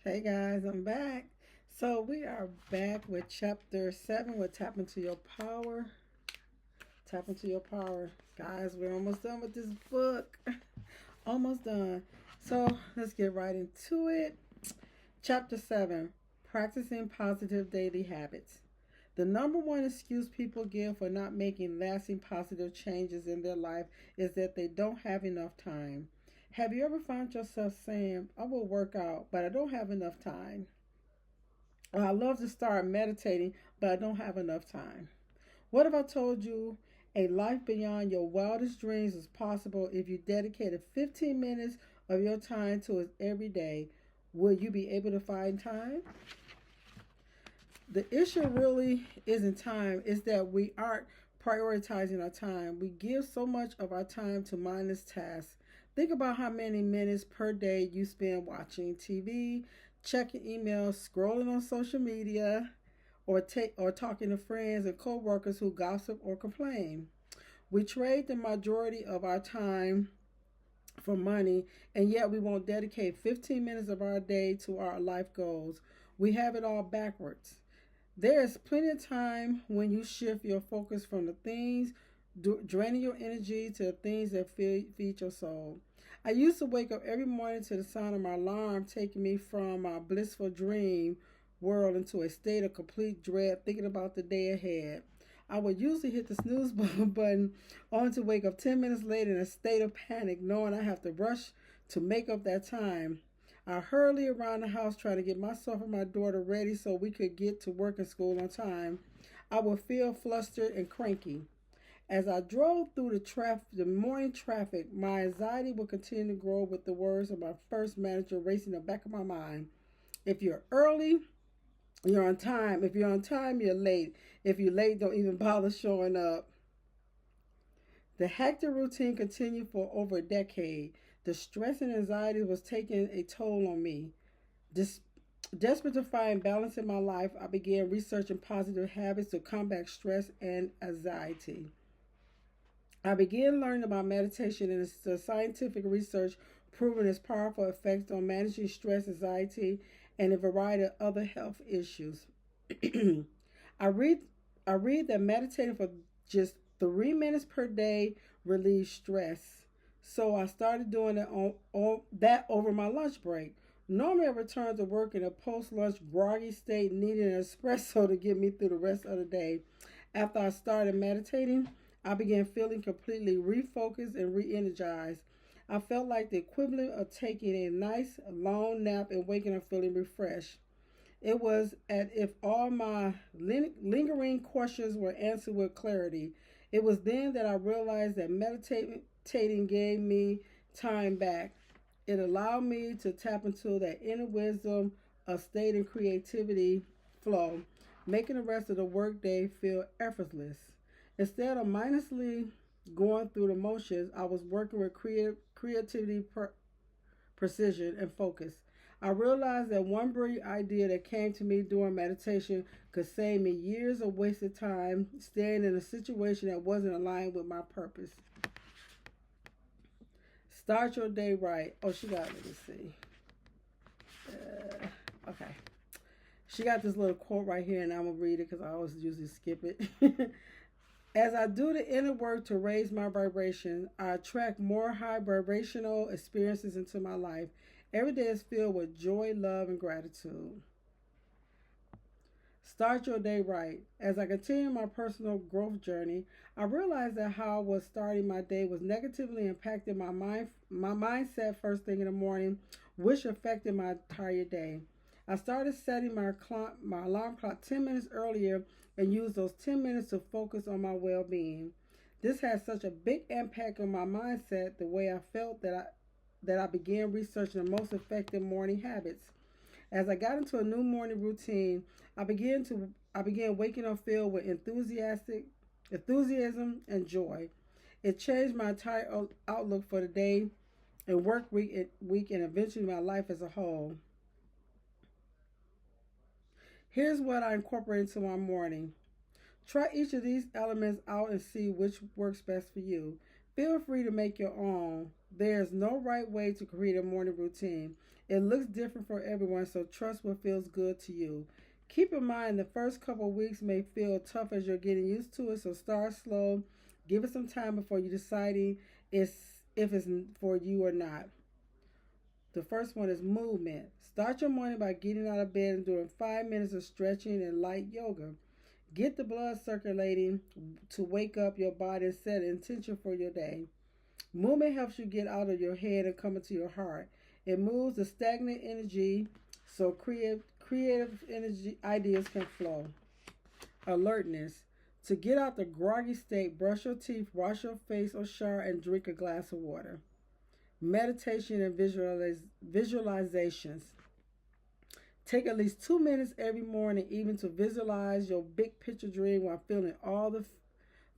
Hey guys, I'm back. So we are back with chapter 7 with Tap into Your Power. Tap into Your Power. Guys, we're almost done with this book. Almost done. So let's get right into it. Chapter 7, Practicing Positive Daily Habits. The number one excuse people give for not making lasting positive changes in their life is that they don't have enough time. Have you ever found yourself saying, I will work out, but I don't have enough time? I love to start meditating, but I don't have enough time. What if I told you a life beyond your wildest dreams is possible if you dedicated 15 minutes of your time to it every day? Will you be able to find time? The issue really isn't time, it's that we aren't prioritizing our time. We give so much of our time to mindless tasks. Think about how many minutes per day you spend watching TV, checking emails, scrolling on social media, or talking to friends and coworkers who gossip or complain. We trade the majority of our time for money, and yet we won't dedicate 15 minutes of our day to our life goals. We have it all backwards. There is plenty of time when you shift your focus from the things draining your energy to the things that feed your soul. I used to wake up every morning to the sound of my alarm, taking me from my blissful dream world into a state of complete dread, thinking about the day ahead. I would usually hit the snooze button only to wake up 10 minutes later in a state of panic, knowing I have to rush to make up that time. I hurried around the house trying to get myself and my daughter ready so we could get to work and school on time. I would feel flustered and cranky. As I drove through the morning traffic, my anxiety would continue to grow with the words of my first manager racing in the back of my mind. If you're early, you're on time. If you're on time, you're late. If you're late, don't even bother showing up. The hectic routine continued for over a decade. The stress and anxiety was taking a toll on me. Des- Desperate to find balance in my life, I began researching positive habits to combat stress and anxiety. I began learning about meditation and the scientific research proving its powerful effects on managing stress, anxiety, and a variety of other health issues. I read I read that meditating for just 3 minutes per day relieves stress. So I started doing it on that over my lunch break. Normally I return to work in a post lunch groggy state, needing an espresso to get me through the rest of the day. After I started meditating, I began feeling completely refocused and re energized. I felt like the equivalent of taking a nice long nap and waking up feeling refreshed. It was as if all my lingering questions were answered with clarity. It was then that I realized that meditating gave me time back. It allowed me to tap into that inner wisdom, a state and creativity flow, making the rest of the workday feel effortless. Instead of mindlessly going through the motions, I was working with creativity, precision, and focus. I realized that one brilliant idea that came to me during meditation could save me years of wasted time staying in a situation that wasn't aligned with my purpose. Start your day right. Oh, she got, let me see. Okay. She got this little quote right here, and I'm going to read it because I always usually skip it. As I do the inner work to raise my vibration, I attract more high vibrational experiences into my life. Every day is filled with joy, love, and gratitude. Start your day right. As I continue my personal growth journey, I realized that how I was starting my day was negatively impacting my mindset first thing in the morning, which affected my entire day. I started setting my alarm clock 10 minutes earlier and used those 10 minutes to focus on my well-being. This had such a big impact on my mindset, the way I felt that I began researching the most effective morning habits. As I got into a new morning routine, I began waking up filled with enthusiasm and joy. It changed my entire outlook for the day and week and eventually my life as a whole. Here's what I incorporate into my morning. Try each of these elements out and see which works best for you. Feel free to make your own. There's no right way to create a morning routine. It looks different for everyone, so trust what feels good to you. Keep in mind the first couple of weeks may feel tough as you're getting used to it, so start slow. Give it some time before you deciding if it's for you or not. The first one is movement. Start your morning by getting out of bed and doing 5 minutes of stretching and light yoga. Get the blood circulating to wake up your body and set an intention for your day. Movement helps you get out of your head and come into your heart. It moves the stagnant energy so creative energy ideas can flow. Alertness. To get out the groggy state, brush your teeth, wash your face or shower, and drink a glass of water. Meditation and visualizations. Take at least 2 minutes every morning, even to visualize your big picture dream while feeling all the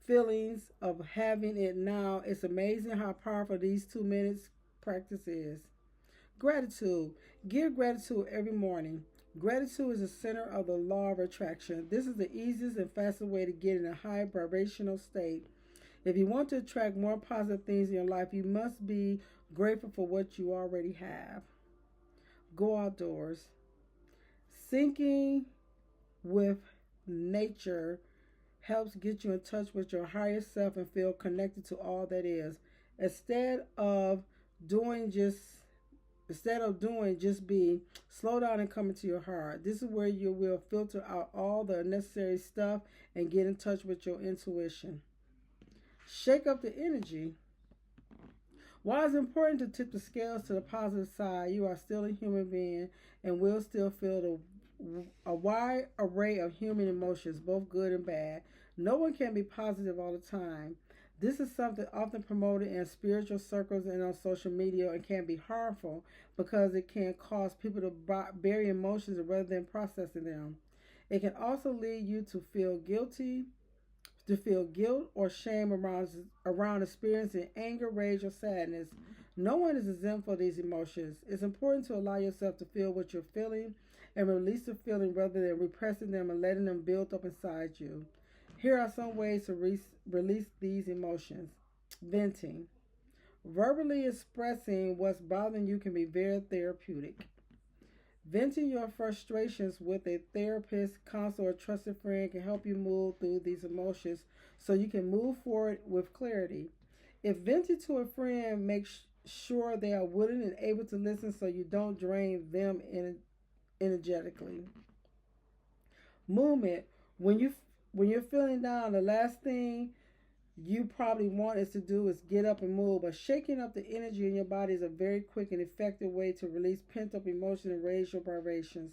feelings of having it now. It's amazing how powerful these 2 minutes practice is. Gratitude. Give gratitude every morning. Gratitude is the center of the law of attraction. This is the easiest and fastest way to get in a high vibrational state. If you want to attract more positive things in your life, you must be grateful for what you already have. Go outdoors. Syncing with nature helps get you in touch with your higher self and feel connected to all that is. Instead of doing just be, slow down and come into your heart. This is where you will filter out all the unnecessary stuff and get in touch with your intuition. Shake up the energy. While it's important to tip the scales to the positive side, you are still a human being and will still feel a wide array of human emotions, both good and bad. No one can be positive all the time. This is something often promoted in spiritual circles and on social media and can be harmful because it can cause people to bury emotions rather than processing them. It can also lead you to feel guilt or shame around experiencing anger, rage, or sadness. No one is exempt from these emotions. It's important to allow yourself to feel what you're feeling and release the feeling rather than repressing them and letting them build up inside you. Here are some ways to release these emotions. Venting. Verbally expressing what's bothering you can be very therapeutic. Venting your frustrations with a therapist, counselor, or trusted friend can help you move through these emotions so you can move forward with clarity. If venting to a friend, make sure they are willing and able to listen so you don't drain them energetically. Movement. When you when you're feeling down, the last thing you probably want is to do is get up and move. But shaking up the energy in your body is a very quick and effective way to release pent up emotion and raise your vibrations.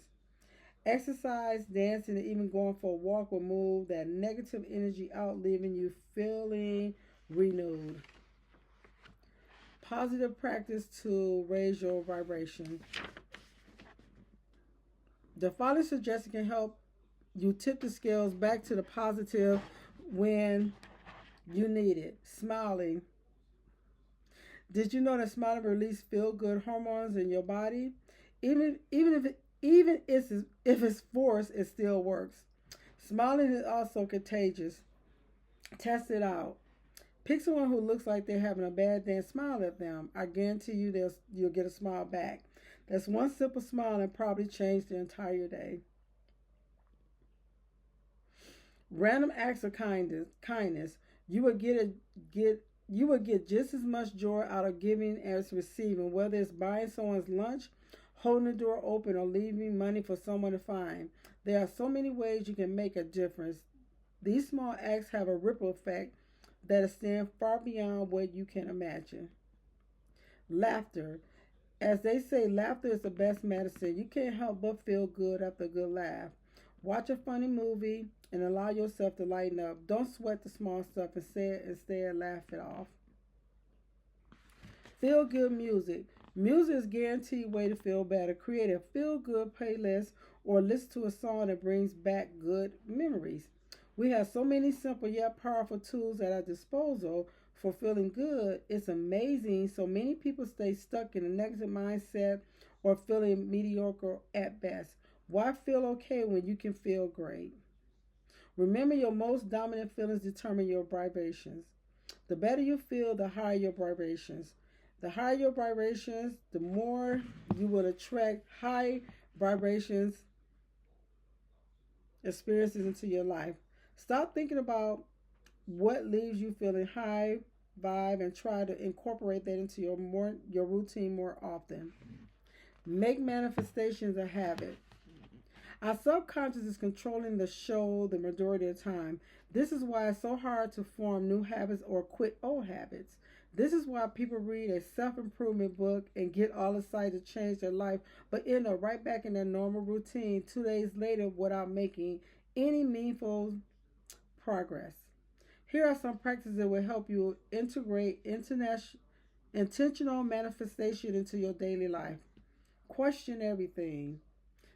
Exercise, dancing, and even going for a walk will move that negative energy out, leaving you feeling renewed. Positive practice to raise your vibration. The following suggestion can help you tip the scales back to the positive when you need it. Smiling. Did you know that smiling releases feel good hormones in your body? Even if it's forced, it still works. Smiling is also contagious. Test it out. Pick someone who looks like they're having a bad day and smile at them. I guarantee you'll get a smile back. That's one simple smile and probably change the entire day. Random acts of kindness. You will get just as much joy out of giving as receiving, whether it's buying someone's lunch, holding the door open, or leaving money for someone to find. There are so many ways you can make a difference. These small acts have a ripple effect that extends far beyond what you can imagine. Laughter. As they say, laughter is the best medicine. You can't help but feel good after a good laugh. Watch a funny movie and allow yourself to lighten up. Don't sweat the small stuff. Instead laugh it off. Feel good music. Music is a guaranteed way to feel better. Create a feel good playlist or listen to a song that brings back good memories. We have so many simple yet powerful tools at our disposal for feeling good. It's amazing so many people stay stuck in a negative mindset or feeling mediocre at best. Why feel okay when you can feel great? Remember, your most dominant feelings determine your vibrations. The better you feel, the higher your vibrations. The higher your vibrations, the more you will attract high vibrations experiences into your life. Stop thinking about what leaves you feeling high vibe and try to incorporate that into your routine more often. Make manifestations a habit. Our subconscious is controlling the show the majority of the time. This is why it's so hard to form new habits or quit old habits. This is why people read a self improvement book and get all excited to change their life, but end up right back in their normal routine 2 days later without making any meaningful progress. Here are some practices that will help you integrate intentional manifestation into your daily life. Question everything.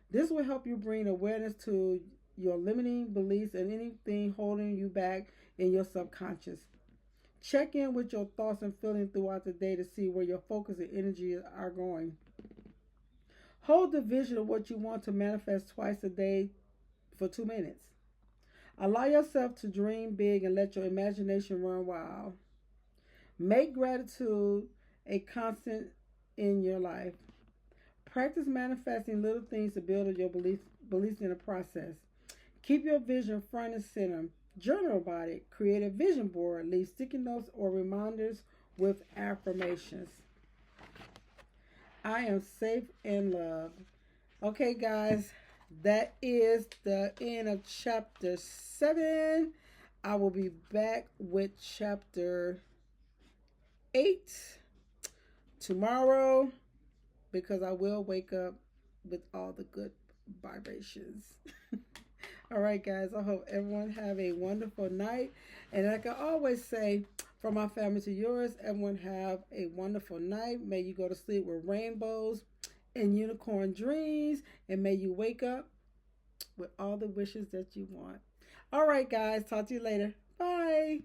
This will help you bring awareness to your limiting beliefs and anything holding you back in your subconscious. Check in with your thoughts and feelings throughout the day to see where your focus and energy are going. Hold the vision of what you want to manifest twice a day for 2 minutes. Allow yourself to dream big and let your imagination run wild. Make gratitude a constant in your life. Practice manifesting little things to build your beliefs in the process. Keep your vision front and center. Journal about it. Create a vision board. Leave sticky notes or reminders with affirmations. I am safe and loved. Okay, guys, that is the end of chapter 7. I will be back with chapter 8 tomorrow because I will wake up with all the good vibrations. All right, guys, I hope everyone have a wonderful night. And like I always say, from my family to yours, everyone have a wonderful night. May you go to sleep with rainbows and unicorn dreams. And may you wake up with all the wishes that you want. All right, guys, talk to you later. Bye.